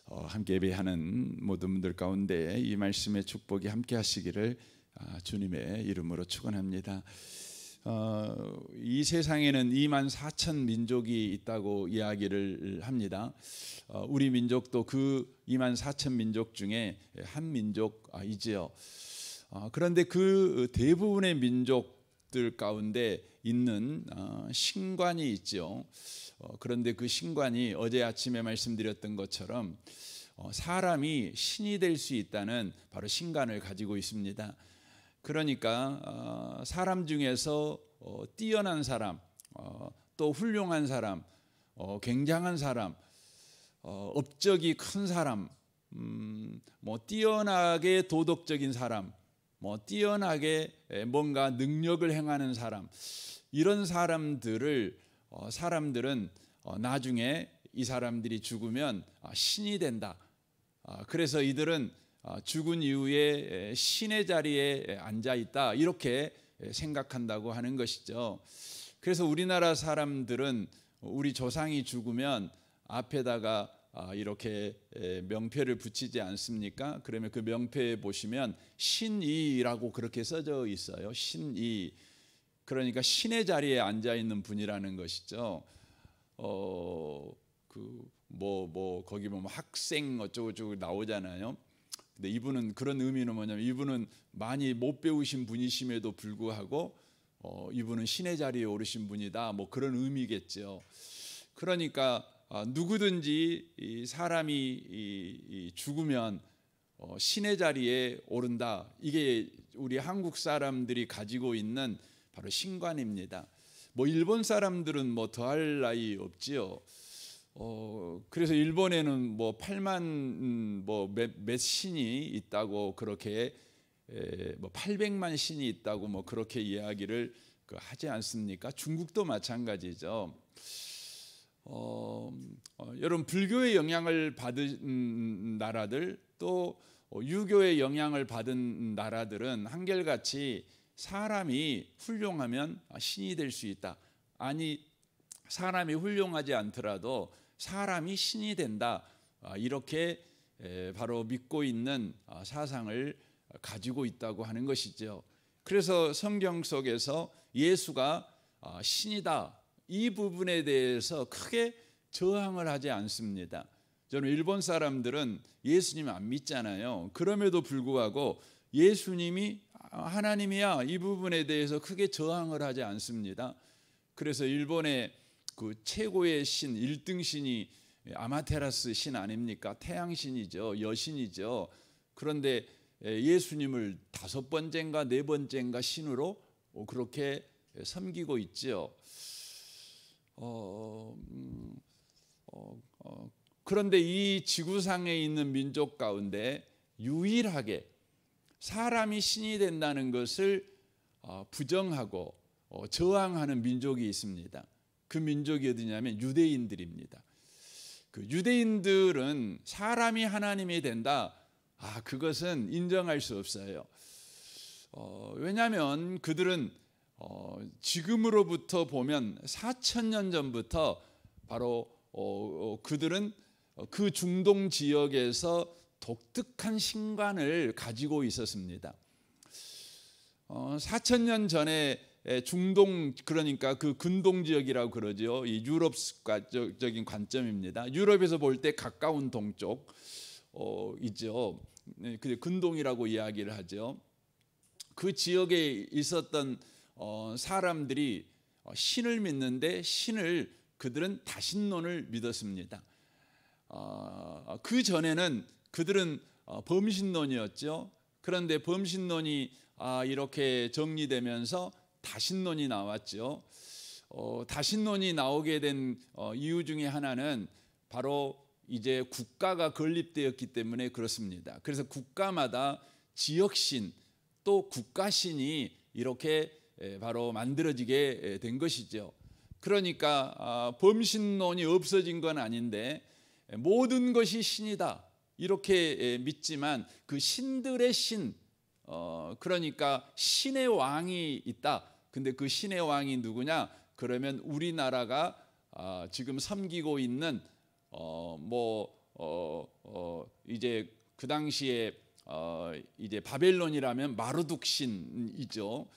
함께 예배하는 모든 분들 가운데 이 말씀의 축복이 함께 하시기를 주님의 이름으로 축원합니다. 이 세상에는 2만 4천 민족이 있다고 이야기를 합니다. 우리 민족도 그 2만 4천 민족 중에 한 민족이지요. 그런데 그 대부분의 민족들 가운데 있는 신관이 있죠. 그런데 그 신관이 어제 아침에 말씀드렸던 것처럼 사람이 신이 될 수 있다는 바로 신관을 가지고 있습니다. 그러니까 사람 중에서 뛰어난 사람, 또 훌륭한 사람, 굉장한 사람, 업적이 큰 사람, 뛰어나게 도덕적인 사람, 뛰어나게 뭔가 능력을 행하는 사람, 이런 사람들은 나중에 이 사람들이 죽으면 신이 된다. 그래서 이들은 죽은 이후에 신의 자리에 앉아 있다, 이렇게 생각한다고 하는 것이죠. 그래서 우리나라 사람들은 우리 조상이 죽으면 앞에다가 이렇게 명패를 붙이지 않습니까? 그러면 그 명패에 보시면 신이라고 그렇게 써져 있어요. 신이. 그러니까 신의 자리에 앉아 있는 분이라는 것이죠. 거기 보면 학생 어쩌고저쩌고 나오잖아요. 근데 이분은 그런 의미는 뭐냐면 이분은 많이 못 배우신 분이심에도 불구하고 이분은 신의 자리에 오르신 분이다, 그런 의미겠죠. 그러니까 누구든지 사람이 죽으면 신의 자리에 오른다. 이게 우리 한국 사람들이 가지고 있는 바로 신관입니다. 일본 사람들은 더할 나위 없지요. 그래서 일본에는 8만 몇 신이 있다고, 그렇게 800만 신이 있다고 그렇게 이야기를 하지 않습니까? 중국도 마찬가지죠. 여러분, 불교의 영향을 받은 나라들, 또 유교의 영향을 받은 나라들은 한결같이 사람이 훌륭하면 신이 될 수 있다. 아니, 사람이 훌륭하지 않더라도 사람이 신이 된다, 이렇게 바로 믿고 있는 사상을 가지고 있다고 하는 것이죠. 그래서 성경 속에서 예수가 신이다, 이 부분에 대해서 크게 저항을 하지 않습니다. 저는 일본 사람들은 예수님 안 믿잖아요. 그럼에도 불구하고 예수님이 하나님이야, 이 부분에 대해서 크게 저항을 하지 않습니다. 그래서 일본의 그 최고의 신, 1등 신이 아마테라스 신 아닙니까? 태양신이죠. 여신이죠. 그런데 예수님을 5번째인가 4번째인가 신으로 그렇게 섬기고 있죠. 그런데 이 지구상에 있는 민족 가운데 유일하게 사람이 신이 된다는 것을 부정하고 저항하는 민족이 있습니다. 그 민족이 어디냐면 유대인들입니다. 그 유대인들은 사람이 하나님이 된다, 그것은 인정할 수 없어요. 왜냐하면 그들은 지금으로부터 보면 4,000년 전부터 바로 그들은 그 중동 지역에서 독특한 신관을 가지고 있었습니다. 4,000년 전에 중동, 그러니까 그 근동 지역이라고 그러죠. 이 유럽적인 관점입니다. 유럽에서 볼 때 가까운 동쪽 있죠. 근동이라고 이야기를 하죠. 그 지역에 있었던 사람들이 신을 믿는데 신을 그들은 다신론을 믿었습니다. 그 전에는 그들은 범신론이었죠. 그런데 범신론이 이렇게 정리되면서 다신론이 나왔죠. 다신론이 나오게 된 이유 중에 하나는 바로 이제 국가가 건립되었기 때문에 그렇습니다. 그래서 국가마다 지역신 또 국가신이 이렇게 바로 만들어지게 된 것이죠. 그러니까 범신론이 없어진 건 아닌데 모든 것이 신이다, 이렇게 믿지만 그 신들의 신, 그러니까 신의 왕이 있다. 근데 그 신의 왕이 누구냐? 그러면 우리나라가 지금 섬기고 있는 이제 그 당시에 이제 바벨론이라면 마르둑 신이죠.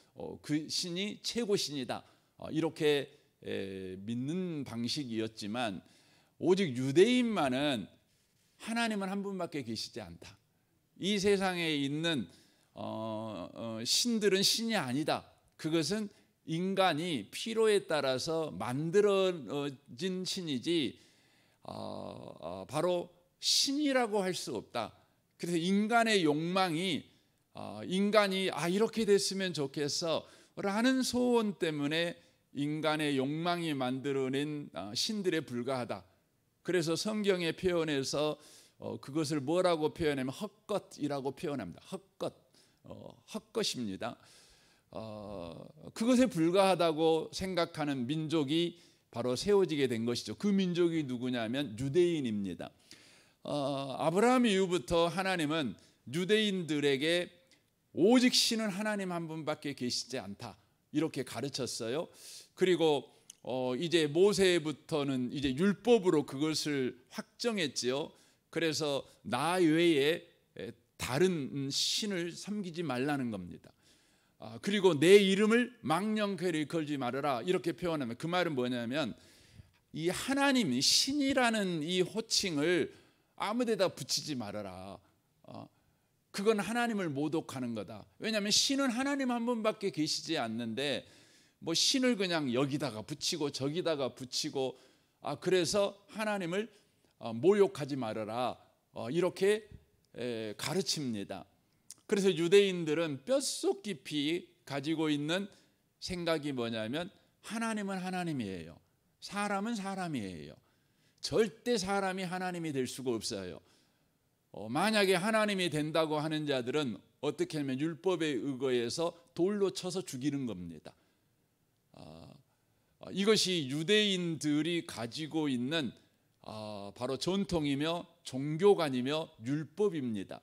그 신이 최고 신이다. 이렇게 믿는 방식이었지만 오직 유대인만은 하나님은 한 분밖에 계시지 않다. 이 세상에 있는 신들은 신이 아니다. 그것은 인간이 필요에 따라서 만들어진 신이지 바로 신이라고 할 수 없다. 그래서 인간의 욕망이 인간이 이렇게 됐으면 좋겠어 라는 소원 때문에 인간의 욕망이 만들어낸 신들에 불과하다. 그래서 성경의 표현에서 그것을 뭐라고 표현하면 헛것이라고 표현합니다. 헛것입니다. 그것에 불과하다고 생각하는 민족이 바로 세워지게 된 것이죠. 그 민족이 누구냐면 유대인입니다. 아브라함 이후부터 하나님은 유대인들에게 오직 신은 하나님 한 분밖에 계시지 않다 이렇게 가르쳤어요. 그리고 이제 모세부터는 이제 율법으로 그것을 확정했지요. 그래서 나 외에 다른 신을 섬기지 말라는 겁니다. 그리고 내 이름을 망령되이 걸지 말아라 이렇게 표현하면 그 말은 뭐냐면 이 하나님 신이라는 이 호칭을 아무데다 붙이지 말아라. 그건 하나님을 모독하는 거다. 왜냐하면 신은 하나님 한 분밖에 계시지 않는데 뭐 신을 그냥 여기다가 붙이고 저기다가 붙이고 그래서 하나님을 모욕하지 말아라 이렇게 가르칩니다. 그래서 유대인들은 뼛속 깊이 가지고 있는 생각이 뭐냐면 하나님은 하나님이에요. 사람은 사람이에요. 절대 사람이 하나님이 될 수가 없어요. 만약에 하나님이 된다고 하는 자들은 어떻게 하면 율법에 의거해서 돌로 쳐서 죽이는 겁니다. 이것이 유대인들이 가지고 있는 바로 전통이며 종교관이며 율법입니다.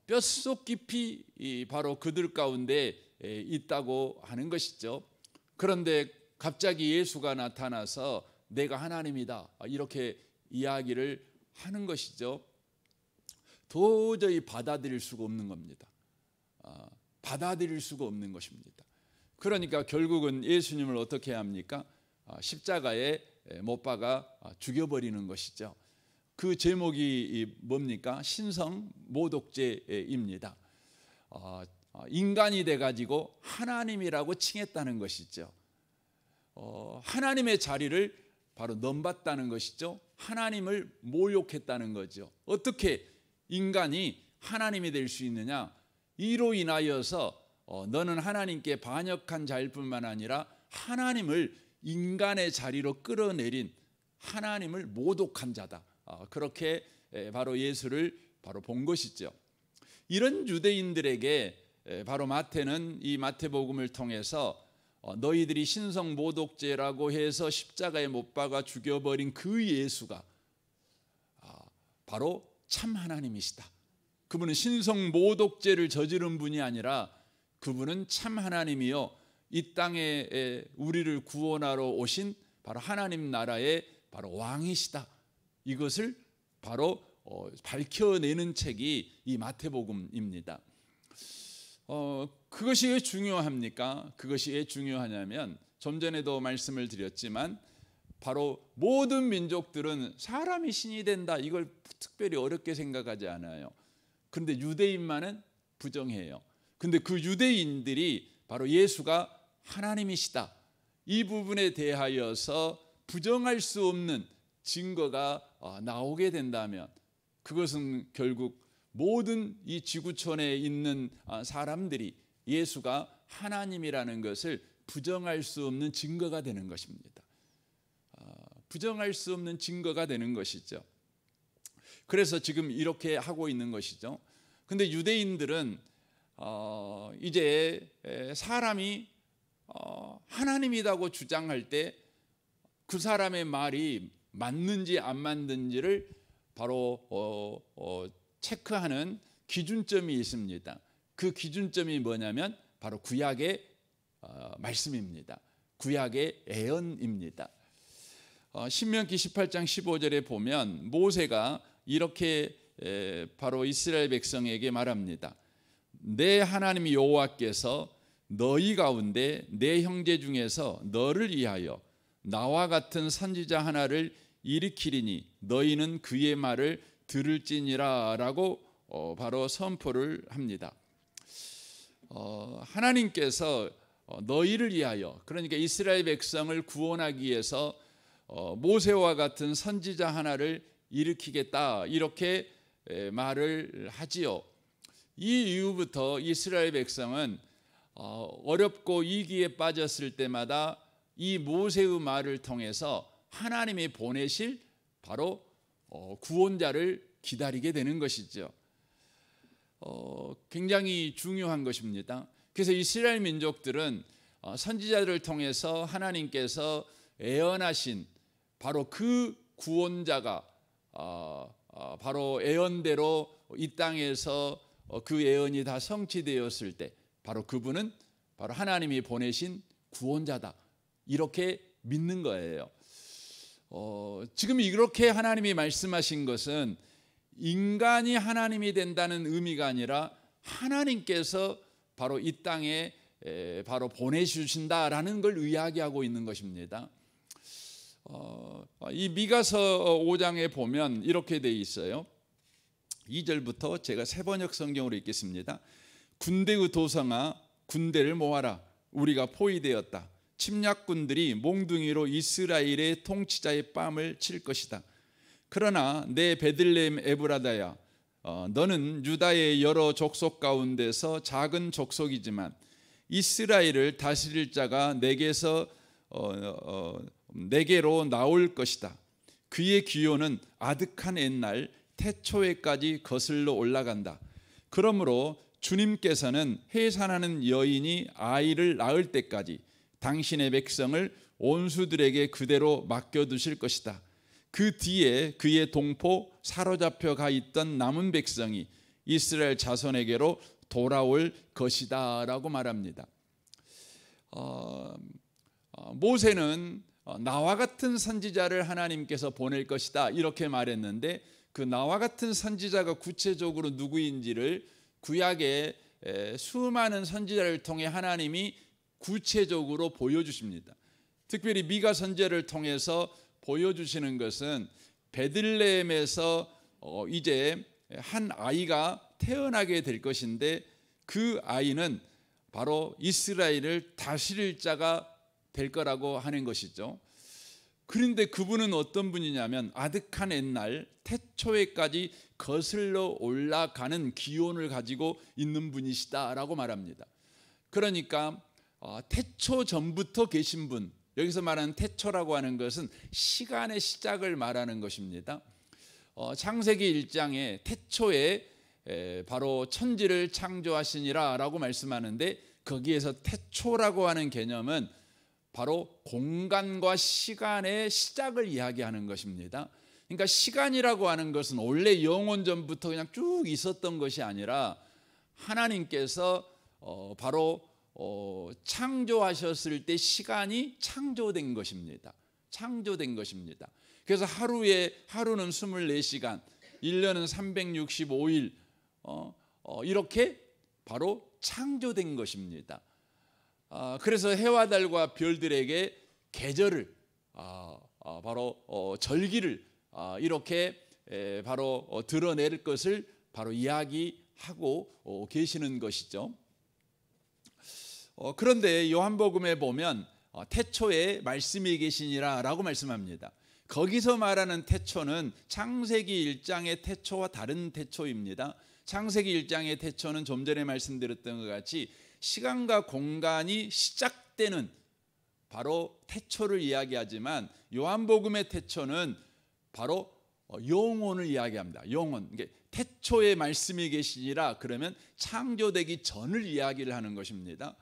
뼛속 깊이 바로 그들 가운데 있다고 하는 것이죠. 그런데 갑자기 예수가 나타나서 내가 하나님이다 이렇게 이야기를 하는 것이죠. 도저히 받아들일 수가 없는 겁니다. 받아들일 수가 없는 것입니다. 그러니까 결국은 예수님을 어떻게 합니까? 십자가에 못 박아 죽여버리는 것이죠. 그 제목이 뭡니까? 신성 모독죄입니다. 인간이 돼가지고 하나님이라고 칭했다는 것이죠. 하나님의 자리를 바로 넘봤다는 것이죠. 하나님을 모욕했다는 거죠. 어떻게 인간이 하나님이 될 수 있느냐? 이로 인하여서 너는 하나님께 반역한 자일 뿐만 아니라 하나님을 인간의 자리로 끌어내린 하나님을 모독한 자다. 그렇게 바로 예수를 바로 본 것이죠. 이런 유대인들에게 바로 마태는 이 마태복음을 통해서 너희들이 신성 모독죄라고 해서 십자가에 못 박아 죽여버린 그 예수가 바로 참 하나님이시다. 그분은 신성 모독죄를 저지른 분이 아니라 그분은 참 하나님이요 이 땅에 우리를 구원하러 오신 바로 하나님 나라의 바로 왕이시다. 이것을 바로 밝혀내는 책이 이 마태복음입니다. 그것이 왜 중요합니까? 그것이 왜 중요하냐면 좀 전에도 말씀을 드렸지만 바로 모든 민족들은 사람이 신이 된다 이걸 특별히 어렵게 생각하지 않아요. 그런데 유대인만은 부정해요. 근데 그 유대인들이 바로 예수가 하나님이시다 이 부분에 대하여서 부정할 수 없는 증거가 나오게 된다면 그것은 결국 모든 이 지구촌에 있는 사람들이 예수가 하나님이라는 것을 부정할 수 없는 증거가 되는 것입니다. 부정할 수 없는 증거가 되는 것이죠. 그래서 지금 이렇게 하고 있는 것이죠. 근데 유대인들은 이제 사람이 하나님이라고 주장할 때 그 사람의 말이 맞는지 안 맞는지를 바로 체크하는 기준점이 있습니다. 그 기준점이 뭐냐면 바로 구약의 말씀입니다. 구약의 예언입니다. 신명기 18장 15절에 보면 모세가 이렇게 바로 이스라엘 백성에게 말합니다. 내 하나님 여호와께서 너희 가운데 내 형제 중에서 너를 위하여 나와 같은 선지자 하나를 일으키리니 너희는 그의 말을 들을지니라 라고 바로 선포를 합니다. 하나님께서 너희를 위하여, 그러니까 이스라엘 백성을 구원하기 위해서 모세와 같은 선지자 하나를 일으키겠다 이렇게 말을 하지요. 이 이후부터 이스라엘 백성은 어렵고 위기에 빠졌을 때마다 이 모세의 말을 통해서 하나님이 보내실 바로 구원자를 기다리게 되는 것이죠. 굉장히 중요한 것입니다. 그래서 이스라엘 민족들은 선지자들을 통해서 하나님께서 예언하신 바로 그 구원자가 바로 예언대로 이 땅에서 그 예언이 다 성취되었을 때 바로 그분은 바로 하나님이 보내신 구원자다 이렇게 믿는 거예요. 지금 이렇게 하나님이 말씀하신 것은 인간이 하나님이 된다는 의미가 아니라 하나님께서 바로 이 땅에 바로 보내주신다라는 걸 이야기하고 있는 것입니다. 이 미가서 5장에 보면 이렇게 돼 있어요. 2절부터 제가 새번역 성경으로 읽겠습니다. 군대의 도성아 군대를 모아라. 우리가 포위되었다. 침략군들이 몽둥이로 이스라엘의 통치자의 뺨을 칠 것이다. 그러나 내 베들레헴 에브라다야, 너는 유다의 여러 족속 가운데서 작은 족속이지만 이스라엘을 다스릴 자가 내게로 나올 것이다. 그의 기요는 아득한 옛날 태초에까지 거슬러 올라간다. 그러므로 주님께서는 해산하는 여인이 아이를 낳을 때까지 당신의 백성을 온수들에게 그대로 맡겨두실 것이다. 그 뒤에 그의 동포 사로잡혀 가 있던 남은 백성이 이스라엘 자손에게로 돌아올 것이다 라고 말합니다. 모세는 나와 같은 선지자를 하나님께서 보낼 것이다 이렇게 말했는데 그 나와 같은 선지자가 구체적으로 누구인지를 구약의 수많은 선지자를 통해 하나님이 구체적으로 보여주십니다. 특별히 미가 선지자를 통해서 보여주시는 것은 베들레헴에서 이제 한 아이가 태어나게 될 것인데 그 아이는 바로 이스라엘을 다스릴 자가 될 거라고 하는 것이죠. 그런데 그분은 어떤 분이냐면 아득한 옛날 태초에까지 거슬러 올라가는 기원을 가지고 있는 분이시다라고 말합니다. 그러니까 태초 전부터 계신 분, 여기서 말하는 태초라고 하는 것은 시간의 시작을 말하는 것입니다. 창세기 1장에 태초에 바로 천지를 창조하시니라 라고 말씀하는데 거기에서 태초라고 하는 개념은 바로 공간과 시간의 시작을 이야기하는 것입니다. 그러니까 시간이라고 하는 것은 원래 영원 전부터 그냥 쭉 있었던 것이 아니라 하나님께서 바로 창조하셨을 때 시간이 창조된 것입니다. 창조된 것입니다. 그래서 하루는 24시간, 1년은 365일 이렇게 바로 창조된 것입니다. 그래서 해와 달과 별들에게 계절을 바로 절기를 이렇게 바로 드러낼 것을 바로 이야기하고 계시는 것이죠. 그런데 요한복음에 보면 태초에 말씀이 계시니라 라고 말씀합니다. 거기서 말하는 태초는 창세기 1장의 태초와 다른 태초입니다. 창세기 1장의 태초는 좀 전에 말씀드렸던 것 같이 시간과 공간이 시작되는 바로 태초를 이야기하지만 요한복음의 태초는 바로 영원을 이야기합니다. 영원. 그러니까 태초에 말씀이 계시니라 그러면 창조되기 전을 이야기를 하는 것입니다.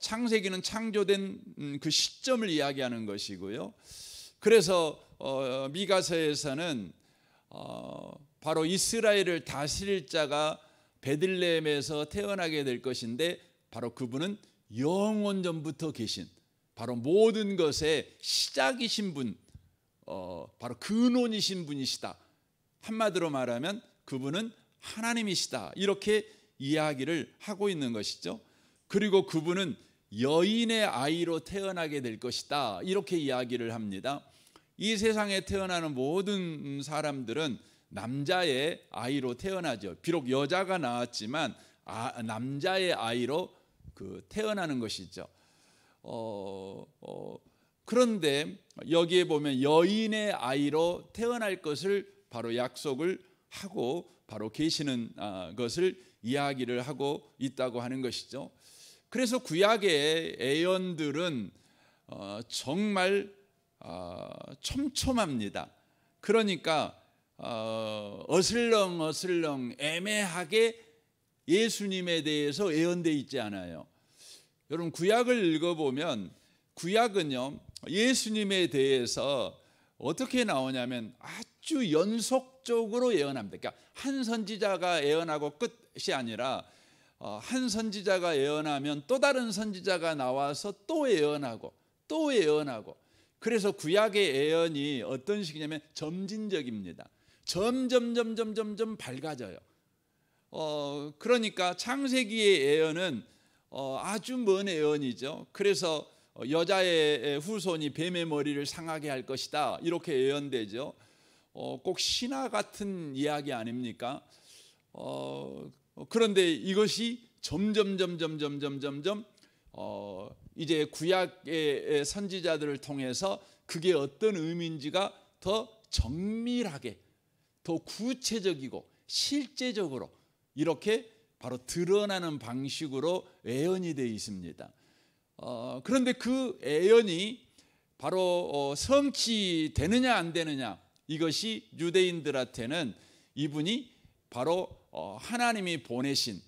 창세기는 창조된 그 시점을 이야기하는 것이고요. 그래서 미가서에서는 바로 이스라엘을 다스릴 자가 베들레헴에서 태어나게 될 것인데 바로 그분은 영원 전부터 계신 바로 모든 것의 시작이신 분, 바로 근원이신 분이시다. 한마디로 말하면 그분은 하나님이시다. 이렇게 이야기를 하고 있는 것이죠. 그리고 그분은 여인의 아이로 태어나게 될 것이다. 이렇게 이야기를 합니다. 이 세상에 태어나는 모든 사람들은 남자의 아이로 태어나죠. 비록 여자가 나왔지만 남자의 아이로 태어나는 것이죠. 그런데 여기에 보면 여인의 아이로 태어날 것을 바로 약속을 하고 바로 계시는 것을 이야기를 하고 있다고 하는 것이죠. 그래서 구약의 예언들은 정말 촘촘합니다. 그러니까 어슬렁어슬렁 애매하게 예수님에 대해서 예언되어 있지 않아요. 여러분 구약을 읽어보면 구약은요 예수님에 대해서 어떻게 나오냐면 아주 연속적으로 예언합니다. 그러니까 한 선지자가 예언하고 끝이 아니라 한 선지자가 예언하면 또 다른 선지자가 나와서 또 예언하고 또 예언하고, 그래서 구약의 예언이 어떤 식이냐면 점진적입니다. 점점 밝아져요. 그러니까 창세기의 예언은 아주 먼 예언이죠. 그래서 여자의 후손이 뱀의 머리를 상하게 할 것이다 이렇게 예언되죠. 꼭 신화 같은 이야기 아닙니까? 그런데 이것이 점점 이제 구약의 선지자들을 통해서 그게 어떤 의미인지가 더 정밀하게, 더 구체적이고 실제적으로 이렇게 바로 드러나는 방식으로 예언이 되어 있습니다. 그런데 그 예언이 바로 성취되느냐 안 되느냐, 이것이 유대인들한테는 이분이 바로 하나님이 보내신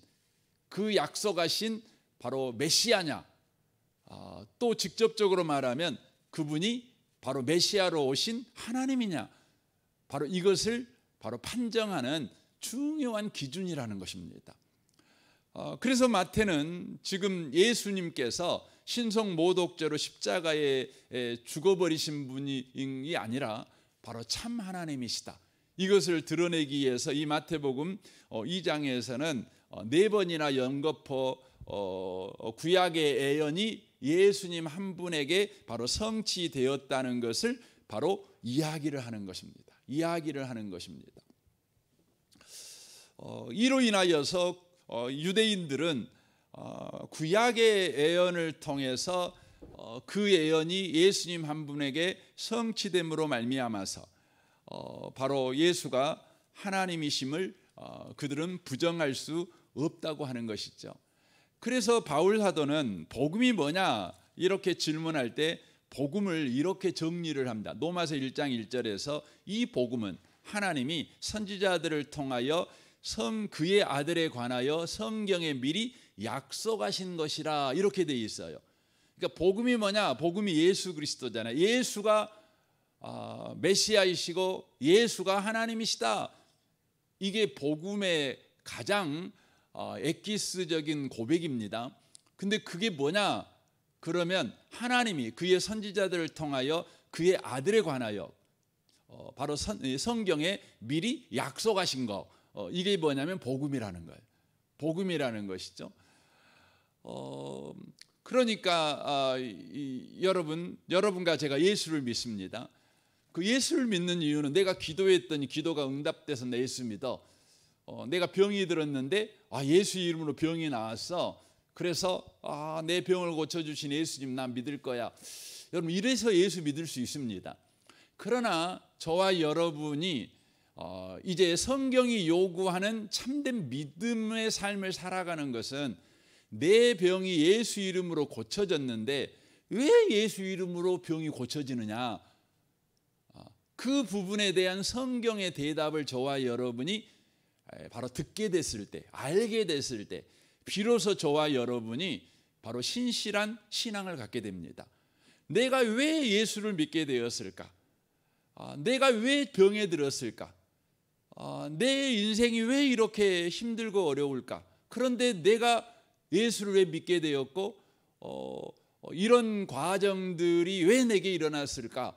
그 약속하신 바로 메시아냐, 또 직접적으로 말하면 그분이 바로 메시아로 오신 하나님이냐, 바로 이것을 바로 판정하는 중요한 기준이라는 것입니다. 그래서 마태는 지금 예수님께서 신성모독죄로 십자가에 죽어버리신 분이 아니라 바로 참 하나님이시다, 이것을 드러내기 위해서 이 마태복음 2장에서는 4번이나 연거푸 구약의 예언이 예수님 한 분에게 바로 성취되었다는 것을 바로 이야기를 하는 것입니다. 이로 인하여서 유대인들은 구약의 예언을 통해서 그 예언이 예수님 한 분에게 성취됨으로 말미암아서 바로 예수가 하나님이심을 그들은 부정할 수 없다고 하는 것이죠. 그래서 바울 사도는 복음이 뭐냐 이렇게 질문할 때 복음을 이렇게 정리를 합니다. 로마서 1장 1절에서 이 복음은 하나님이 선지자들을 통하여 그의 아들에 관하여 성경에 미리 약속하신 것이라 이렇게 되어 있어요. 그러니까 복음이 뭐냐? 복음이 예수 그리스도잖아요. 예수가 메시아이시고 예수가 하나님이시다. 이게 복음의 가장 엑기스적인 고백입니다. 근데 그게 뭐냐? 그러면 하나님이 그의 선지자들을 통하여 그의 아들에 관하여 바로 성경에 미리 약속하신 거, 이게 뭐냐면 복음이라는 거예요. 복음이라는 것이죠. 그러니까 여러분과 제가 예수를 믿습니다. 그 예수를 믿는 이유는 내가 기도했더니 기도가 응답돼서 내 예수 믿어. 내가 병이 들었는데 예수 이름으로 병이 나왔어. 그래서 내 병을 고쳐주신 예수님 난 믿을 거야. 여러분 이래서 예수 믿을 수 있습니다. 그러나 저와 여러분이 이제 성경이 요구하는 참된 믿음의 삶을 살아가는 것은 내 병이 예수 이름으로 고쳐졌는데 왜 예수 이름으로 병이 고쳐지느냐, 그 부분에 대한 성경의 대답을 저와 여러분이 바로 듣게 됐을 때, 알게 됐을 때 비로소 저와 여러분이 바로 신실한 신앙을 갖게 됩니다. 내가 왜 예수를 믿게 되었을까? 내가 왜 병에 들었을까? 내 인생이 왜 이렇게 힘들고 어려울까? 그런데 내가 예수를 왜 믿게 되었고 이런 과정들이 왜 내게 일어났을까?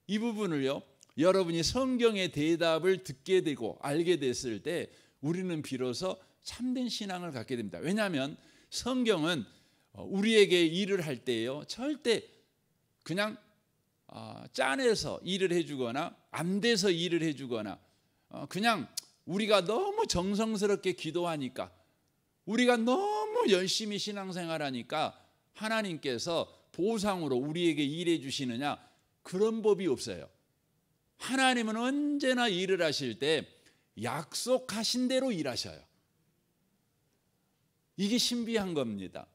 이 부분을요 여러분이 성경의 대답을 듣게 되고 알게 됐을 때 우리는 비로소 참된 신앙을 갖게 됩니다. 왜냐하면 성경은 우리에게 일을 할 때요, 절대 그냥 짠해서 일을 해주거나 안 돼서 일을 해주거나 그냥 우리가 너무 정성스럽게 기도하니까, 우리가 너무 열심히 신앙생활하니까 하나님께서 보상으로 우리에게 일해 주시느냐, 그런 법이 없어요. 하나님은 언제나 일을 하실 때 약속하신 대로 일하셔요. 이게 신비한 겁니다.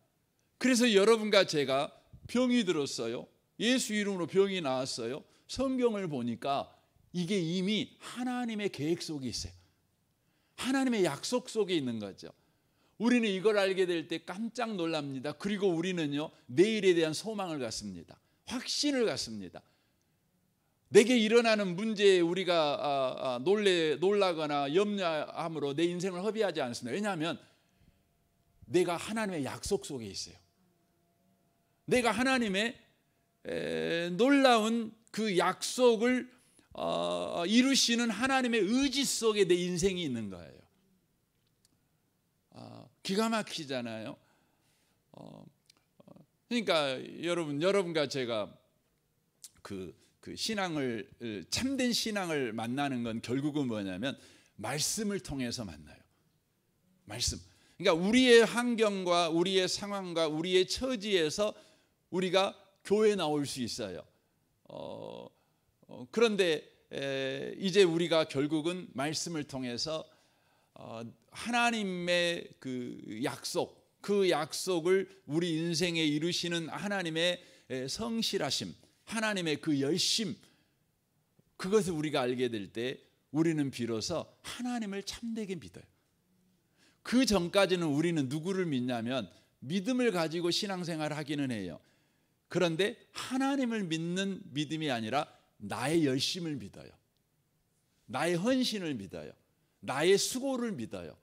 그래서 여러분과 제가 병이 들었어요. 예수 이름으로 병이 나왔어요. 성경을 보니까 이게 이미 하나님의 계획 속에 있어요. 하나님의 약속 속에 있는 거죠. 우리는 이걸 알게 될 때 깜짝 놀랍니다. 그리고 우리는요, 내일에 대한 소망을 갖습니다. 확신을 갖습니다. 내게 일어나는 문제에 우리가 놀라거나 염려함으로 내 인생을 허비하지 않습니다. 왜냐하면 내가 하나님의 약속 속에 있어요. 내가 하나님의 놀라운 그 약속을 이루시는 하나님의 의지 속에 내 인생이 있는 거예요. 기가 막히잖아요. 그러니까 여러분과 제가 그 신앙을, 참된 신앙을 만나는 건 결국은 뭐냐면 말씀을 통해서 만나요. 말씀. 그러니까 우리의 환경과 우리의 상황과 우리의 처지에서 우리가 교회에 나올 수 있어요. 그런데 이제 우리가 결국은 말씀을 통해서 하나님의 그 약속, 그 약속을 우리 인생에 이루시는 하나님의 성실하심, 하나님의 그 열심, 그것을 우리가 알게 될 때 우리는 비로소 하나님을 참되게 믿어요. 그 전까지는 우리는 누구를 믿냐면 믿음을 가지고 신앙생활을 하기는 해요. 그런데 하나님을 믿는 믿음이 아니라 나의 열심을 믿어요. 나의 헌신을 믿어요. 나의 수고를 믿어요.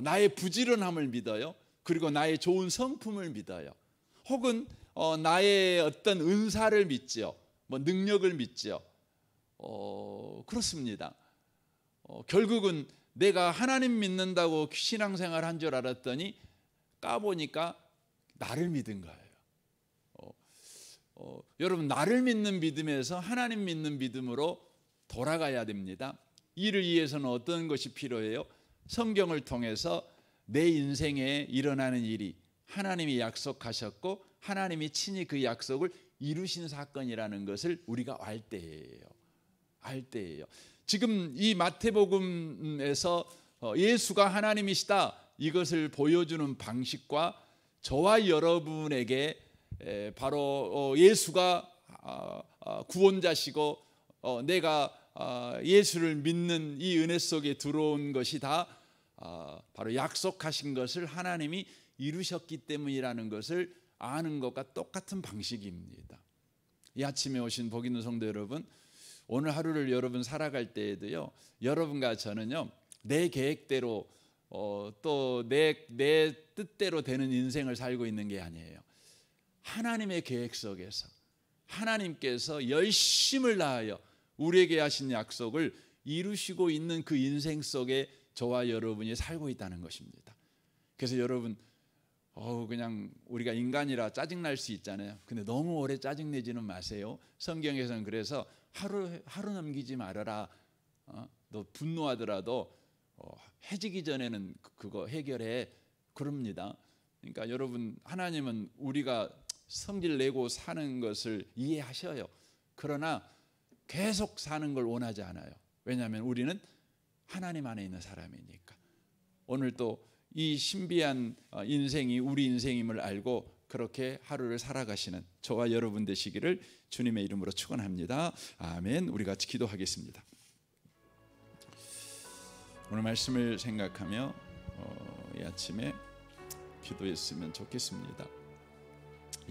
나의 부지런함을 믿어요. 그리고 나의 좋은 성품을 믿어요. 혹은 나의 어떤 은사를 믿죠. 뭐 능력을 믿죠. 그렇습니다. 결국은 내가 하나님 믿는다고 신앙생활 한 줄 알았더니 까보니까 나를 믿은 거예요. 여러분, 나를 믿는 믿음에서 하나님 믿는 믿음으로 돌아가야 됩니다. 이를 위해서는 어떤 것이 필요해요? 성경을 통해서 내 인생에 일어나는 일이 하나님이 약속하셨고 하나님이 친히 그 약속을 이루신 사건이라는 것을 우리가 알 때예요. 지금 이 마태복음에서 예수가 하나님이시다, 이것을 보여주는 방식과 저와 여러분에게 바로 예수가 구원자시고 내가 예수를 믿는 이 은혜 속에 들어온 것이 다 바로 약속하신 것을 하나님이 이루셨기 때문이라는 것을 아는 것과 똑같은 방식입니다. 이 아침에 오신 복 있는 성도 여러분, 오늘 하루를 여러분 살아갈 때에도요, 여러분과 저는요, 내 계획대로 또 내 뜻대로 되는 인생을 살고 있는 게 아니에요. 하나님의 계획 속에서 하나님께서 열심을 다하여 우리에게 하신 약속을 이루시고 있는 그 인생 속에 저와 여러분이 살고 있다는 것입니다. 그래서 여러분, 그냥 우리가 인간이라 짜증날 수 있잖아요. 근데 너무 오래 짜증내지는 마세요. 성경에서는 그래서 하루 넘기지 말아라. 너 분노하더라도 해지기 전에는 그거 해결해, 그럽니다. 그러니까 여러분, 하나님은 우리가 성질 내고 사는 것을 이해하셔요. 그러나 계속 사는 걸 원하지 않아요. 왜냐하면 우리는 하나님 안에 있는 사람이니까. 오늘 또 이 신비한 인생이 우리 인생임을 알고 그렇게 하루를 살아가시는 저와 여러분 되시기를 주님의 이름으로 축원합니다. 아멘. 우리 같이 기도하겠습니다. 오늘 말씀을 생각하며 이 아침에 기도했으면 좋겠습니다.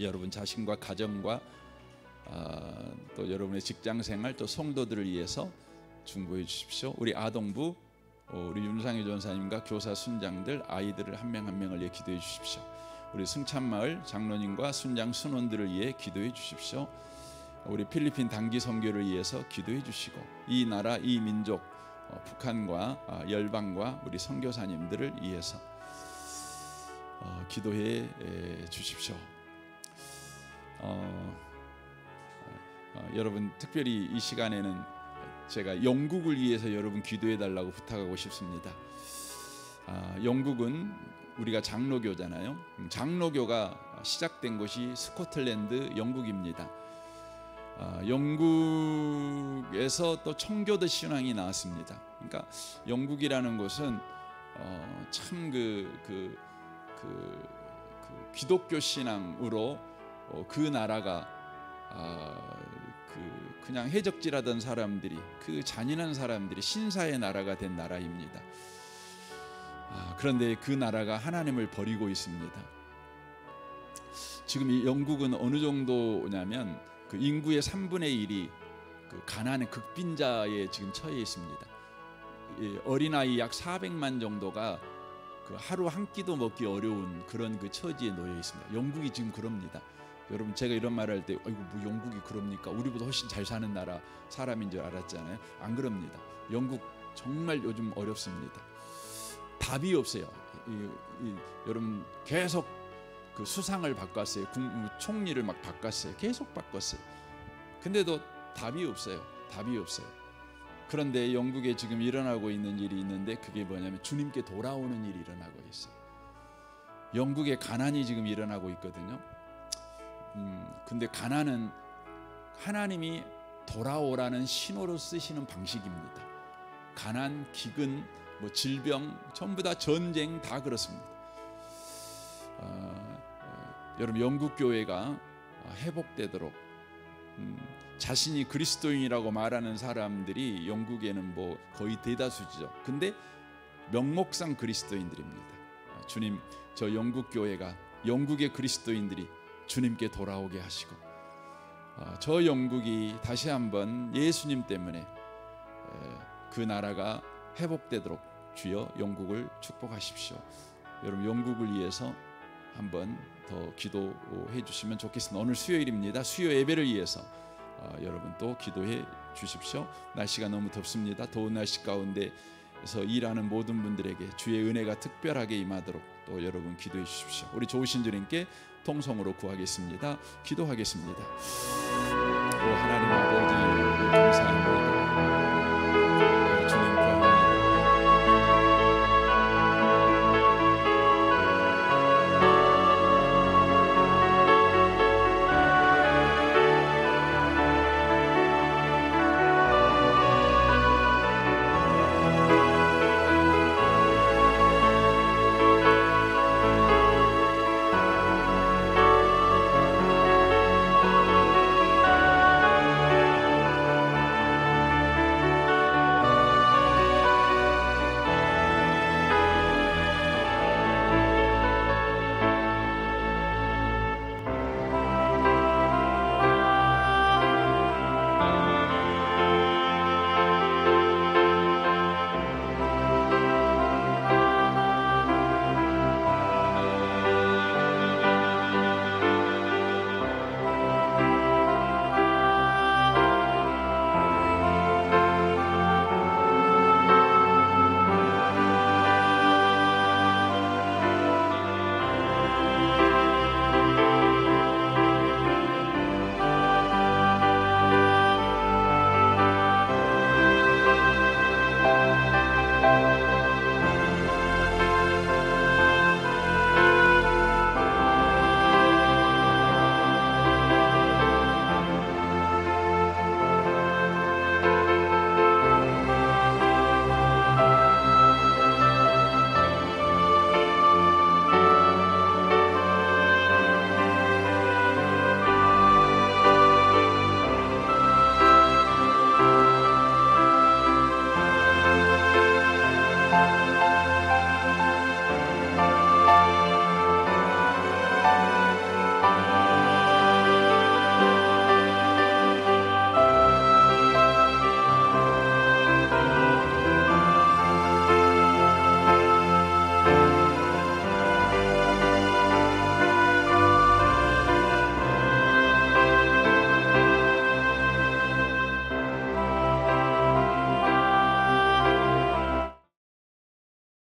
여러분 자신과 가정과 또 여러분의 직장생활, 또 성도들을 위해서 중보해 주십시오. 우리 아동부, 우리 윤상희 전사님과 교사 순장들, 아이들을 한 명 한 명을 위해 기도해 주십시오. 우리 승참마을 장로님과 순장 순원들을 위해 기도해 주십시오. 우리 필리핀 단기 선교를 위해서 기도해 주시고 이 나라 이 민족 북한과 열방과 우리 선교사님들을 위해서 기도해 주십시오. 여러분 특별히 이 시간에는 제가 영국을 위해서 여러분 기도해 달라고 부탁하고 싶습니다. 영국은 우리가 장로교잖아요. 장로교가 시작된 곳이 스코틀랜드 영국입니다. 영국에서 또 청교도 신앙이 나왔습니다. 그러니까 영국이라는 곳은 참 그 기독교 신앙으로 그 나라가 그냥 해적질하던 사람들이 그 잔인한 사람들이 신사의 나라가 된 나라입니다. 그런데 그 나라가 하나님을 버리고 있습니다. 지금 이 영국은 어느 정도냐면 그 인구의 3분의 1이 그 가난의 극빈자에 지금 처해 있습니다. 어린아이 약 400만 정도가 그 하루 한 끼도 먹기 어려운 그런 그 처지에 놓여 있습니다. 영국이 지금 그럽니다. 여러분 제가 이런 말을 할 때 아이고 뭐 영국이 그럽니까? 우리보다 훨씬 잘 사는 나라 사람인 줄 알았잖아요. 안 그럽니다. 영국 정말 요즘 어렵습니다. 답이 없어요. 여러분 계속 그 수상을 바꿨어요. 총리를 막 바꿨어요. 계속 바꿨어요. 근데도 답이 없어요. 답이 없어요. 그런데 영국에 지금 일어나고 있는 일이 있는데 그게 뭐냐면 주님께 돌아오는 일이 일어나고 있어요. 영국에 가난이 지금 일어나고 있거든요. 근데 가난은 하나님이 돌아오라는 신호로 쓰시는 방식입니다. 가난, 기근, 뭐 질병, 전부 다 전쟁 다 그렇습니다. 여러분 영국 교회가 회복되도록 자신이 그리스도인이라고 말하는 사람들이 영국에는 뭐 거의 대다수죠. 근데 명목상 그리스도인들입니다. 주님, 저 영국 교회가 영국의 그리스도인들이 주님께 돌아오게 하시고 저 영국이 다시 한번 예수님 때문에 그 나라가 회복되도록 주여 영국을 축복하십시오. 여러분 영국을 위해서 한번 더 기도해 주시면 좋겠습니다. 오늘 수요일입니다. 수요 예배를 위해서 여러분 또 기도해 주십시오. 날씨가 너무 덥습니다. 더운 날씨 가운데서 일하는 모든 분들에게 주의 은혜가 특별하게 임하도록 또 여러분 기도해 주십시오. 우리 좋으신 주님께 통성으로 구하겠습니다. 기도하겠습니다. 오 하나님 아버지 감사합니다.